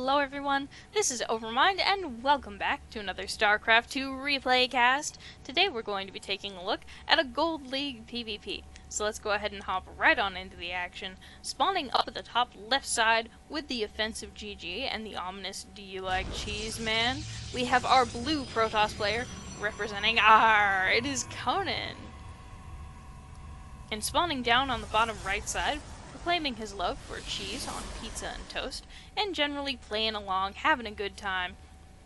Hello everyone, this is Overmind and welcome back to another StarCraft 2 replay cast. Today we're going to be taking a look at a Gold League PvP. So let's go ahead and hop right on into the action, spawning up at the top left side with the offensive GG and the ominous "Do you like cheese, man?" We have our blue Protoss player representing it is Conan. And spawning down on the bottom right side, proclaiming his love for cheese on pizza and toast, and generally playing along, having a good time,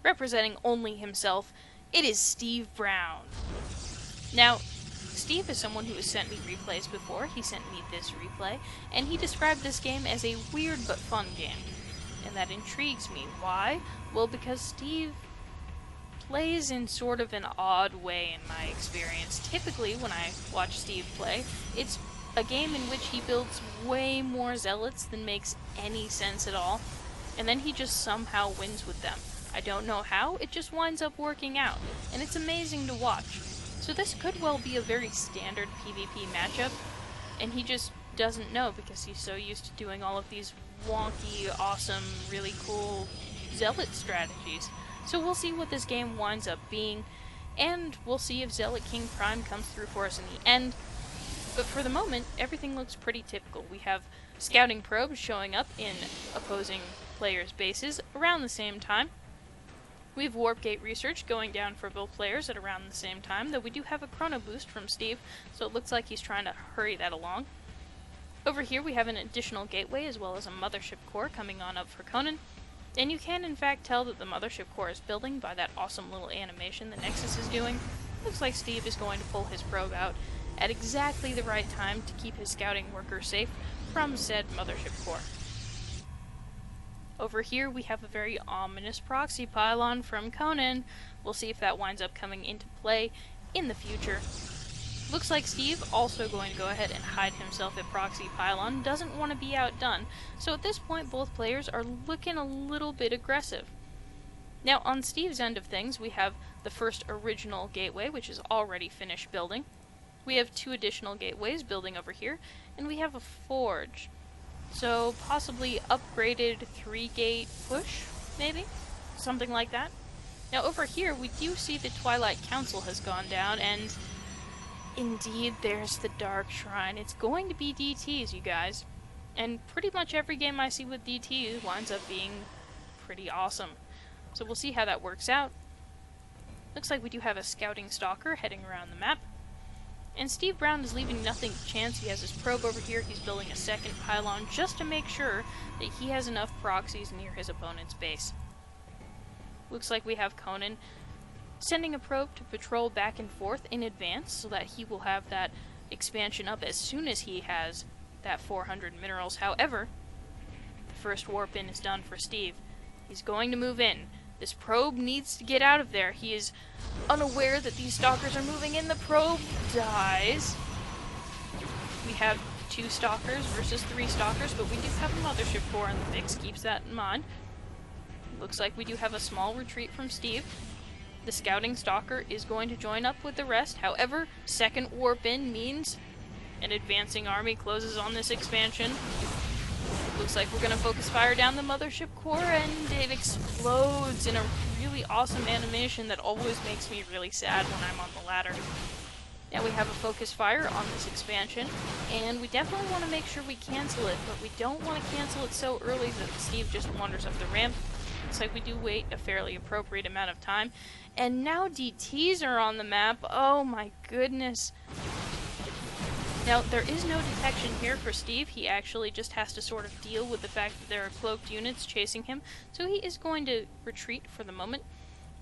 representing only himself, it is SteveBrown. Now, Steve is someone who has sent me replays before. He sent me this replay, and he described this game as a weird but fun game. And that intrigues me. Why? Well, because Steve plays in sort of an odd way in my experience. Typically, when I watch Steve play, it's a game in which he builds way more zealots than makes any sense at all, and then he just somehow wins with them. I don't know how, it just winds up working out, and it's amazing to watch. So this could well be a very standard PvP matchup, and he just doesn't know because he's so used to doing all of these wonky, awesome, really cool zealot strategies. So we'll see what this game winds up being, and we'll see if Zealot King Prime comes through for us in the end. But for the moment, everything looks pretty typical. We have scouting probes showing up in opposing players' bases around the same time. We have warp gate research going down for both players at around the same time, though we do have a chrono boost from Steve, so it looks like he's trying to hurry that along. Over here we have an additional gateway as well as a mothership core coming on up for Conan. And you can in fact tell that the mothership core is building by that awesome little animation the Nexus is doing. Looks like Steve is going to pull his probe out at exactly the right time to keep his scouting workers safe from said mothership core. Over here we have a very ominous proxy pylon from Conan. We'll see if that winds up coming into play in the future. Looks like Steve also going to go ahead and hide himself at proxy pylon, doesn't want to be outdone, so at this point both players are looking a little bit aggressive. Now on Steve's end of things we have the first original gateway, which is already finished building. We have two additional gateways building over here, and we have a forge. So possibly upgraded 3-gate push, maybe? Something like that. Now over here we do see the Twilight Council has gone down, and indeed there's the Dark Shrine. It's going to be DTs, you guys. And pretty much every game I see with DTs winds up being pretty awesome. So we'll see how that works out. Looks like we do have a scouting stalker heading around the map. And SteveBrown is leaving nothing to chance. He has his probe over here. He's building a second pylon just to make sure that he has enough proxies near his opponent's base. Looks like we have Conan sending a probe to patrol back and forth in advance so that he will have that expansion up as soon as he has that 400 minerals. However, the first warp in is done for Steve. He's going to move in. This probe needs to get out of there. He is unaware that these stalkers are moving in. The probe dies. We have 2 stalkers versus 3 stalkers, but we do have a mothership core in the mix. Keeps that in mind. Looks like we do have a small retreat from Steve. The scouting stalker is going to join up with the rest. However, second warp in means an advancing army closes on this expansion. Looks like we're going to focus fire down the mothership core, and it explodes in a really awesome animation that always makes me really sad when I'm on the ladder. Now we have a focus fire on this expansion, and we definitely want to make sure we cancel it, but we don't want to cancel it so early that Steve just wanders up the ramp. Looks like we do wait a fairly appropriate amount of time, and now DTs are on the map. Oh my goodness. Now, there is no detection here for Steve. He actually just has to sort of deal with the fact that there are cloaked units chasing him, so he is going to retreat for the moment.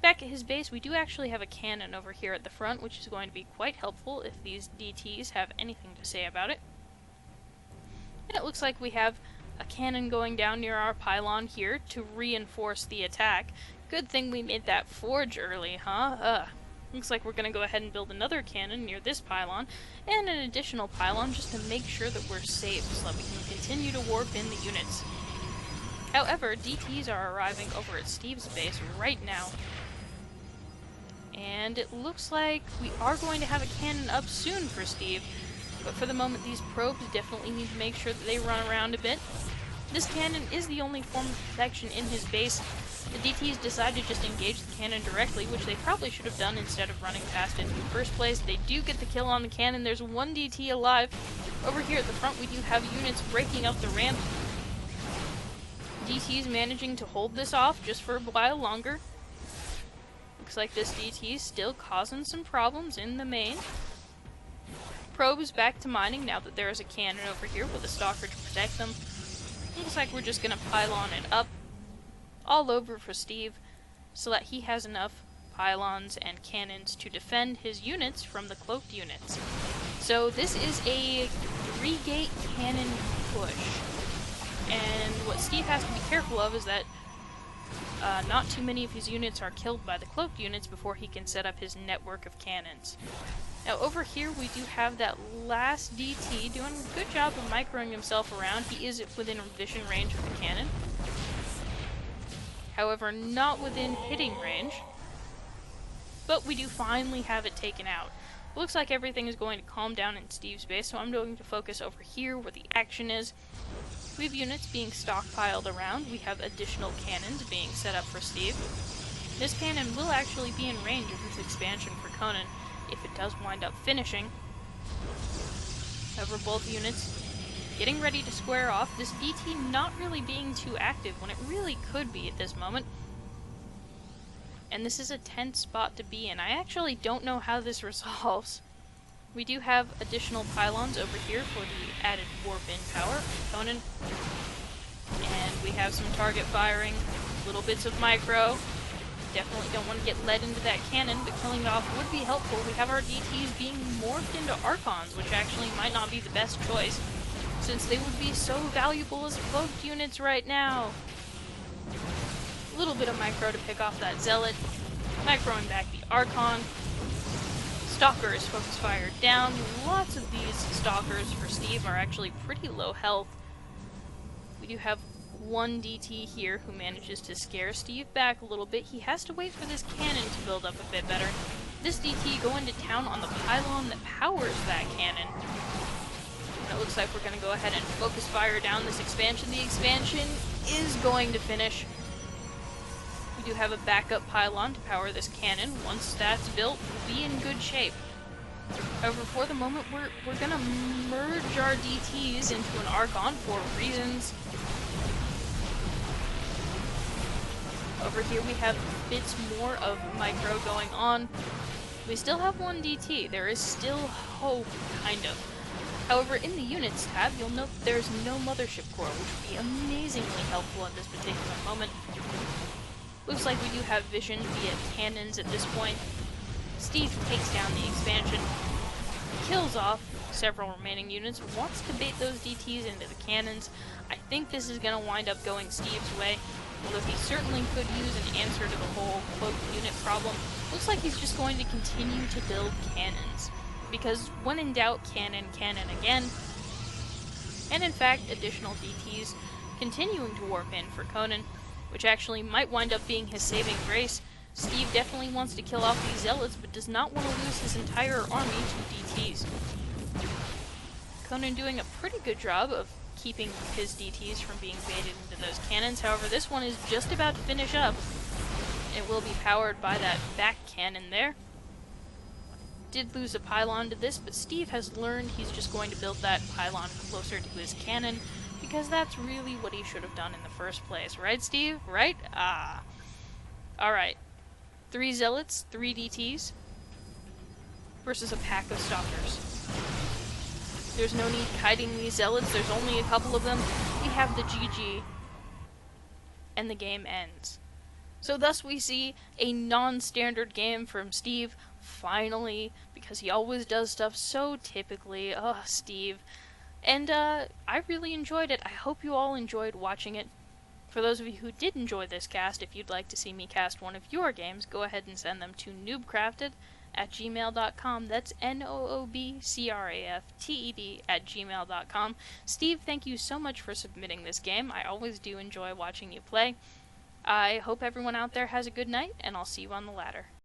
Back at his base, we do actually have a cannon over here at the front, which is going to be quite helpful if these DTs have anything to say about it. And it looks like we have a cannon going down near our pylon here to reinforce the attack. Good thing we made that forge early, huh? Looks like we're going to go ahead and build another cannon near this pylon, and an additional pylon just to make sure that we're safe so that we can continue to warp in the units. However, DTs are arriving over at Steve's base right now. And it looks like we are going to have a cannon up soon for Steve, but for the moment these probes definitely need to make sure that they run around a bit. This cannon is the only form of protection in his base. The DTs decide to just engage the cannon directly, which they probably should have done instead of running past it in the first place. They do get the kill on the cannon. There's one DT alive. Over here at the front, we do have units breaking up the ramp. DT's managing to hold this off just for a while longer. Looks like this DT's still causing some problems in the main. Probes back to mining now that there is a cannon over here with a stalker to protect them. Looks like we're just gonna pylon it up all over for Steve so that he has enough pylons and cannons to defend his units from the cloaked units. So this is a 3-gate cannon push. And what Steve has to be careful of is that not too many of his units are killed by the cloaked units before he can set up his network of cannons. Now over here we do have that last DT doing a good job of microing himself around. He is within vision range of the cannon. However, not within hitting range. But we do finally have it taken out. It looks like everything is going to calm down in Steve's base, so I'm going to focus over here where the action is. We have units being stockpiled around. We have additional cannons being set up for Steve. This cannon will actually be in range of this expansion for Conan if it does wind up finishing. However, both units getting ready to square off. This DT not really being too active when it really could be at this moment. And this is a tense spot to be in. I actually don't know how this resolves. We do have additional pylons over here for the added warp-in power of Conan. And we have some target firing, little bits of micro. Definitely don't want to get led into that cannon, but killing it off would be helpful. We have our DTs being morphed into Archons, which actually might not be the best choice, since they would be so valuable as cloaked units right now. A little bit of micro to pick off that Zealot, microing back the Archon. Stalkers focus fire down. Lots of these Stalkers for Steve are actually pretty low health. We do have one DT here who manages to scare Steve back a little bit. He has to wait for this cannon to build up a bit better. This DT going to town on the pylon that powers that cannon. And it looks like we're going to go ahead and focus fire down this expansion. The expansion is going to finish. We do have a backup pylon to power this cannon. Once that's built, we'll be in good shape. However, for the moment, we're going to merge our DTs into an Archon for reasons. Over here we have bits more of micro going on. We still have one DT. There is still hope, kind of. However, in the Units tab, you'll note that there's no Mothership Core, which would be amazingly helpful at this particular moment. Looks like we do have vision via cannons at this point. Steve takes down the expansion, kills off several remaining units, wants to bait those DTs into the cannons. I think this is going to wind up going Steve's way, although he certainly could use an answer to the whole cloaked unit problem. Looks like he's just going to continue to build cannons, because when in doubt, cannon again. And in fact, additional DTs continuing to warp in for Conan, which actually might wind up being his saving grace. Steve definitely wants to kill off these Zealots, but does not want to lose his entire army to DTs. Conan doing a pretty good job of keeping his DTs from being baited into those cannons. However, this one is just about to finish up. It will be powered by that back cannon there. Did lose a pylon to this, but Steve has learned he's just going to build that pylon closer to his cannon, because that's really what he should have done in the first place. Right, Steve? Right? Ah. Alright. 3 Zealots, 3 DTs, versus a pack of Stalkers. There's no need kiting these Zealots, there's only a couple of them. We have the GG, and the game ends. So thus we see a non-standard game from Steve, finally, because he always does stuff so typically. Ugh, Steve. And I really enjoyed it. I hope you all enjoyed watching it. For those of you who did enjoy this cast, if you'd like to see me cast one of your games, go ahead and send them to NoobCrafted@gmail.com. That's NoobCrafted@gmail.com. Steve, thank you so much for submitting this game. I always do enjoy watching you play. I hope everyone out there has a good night, and I'll see you on the ladder.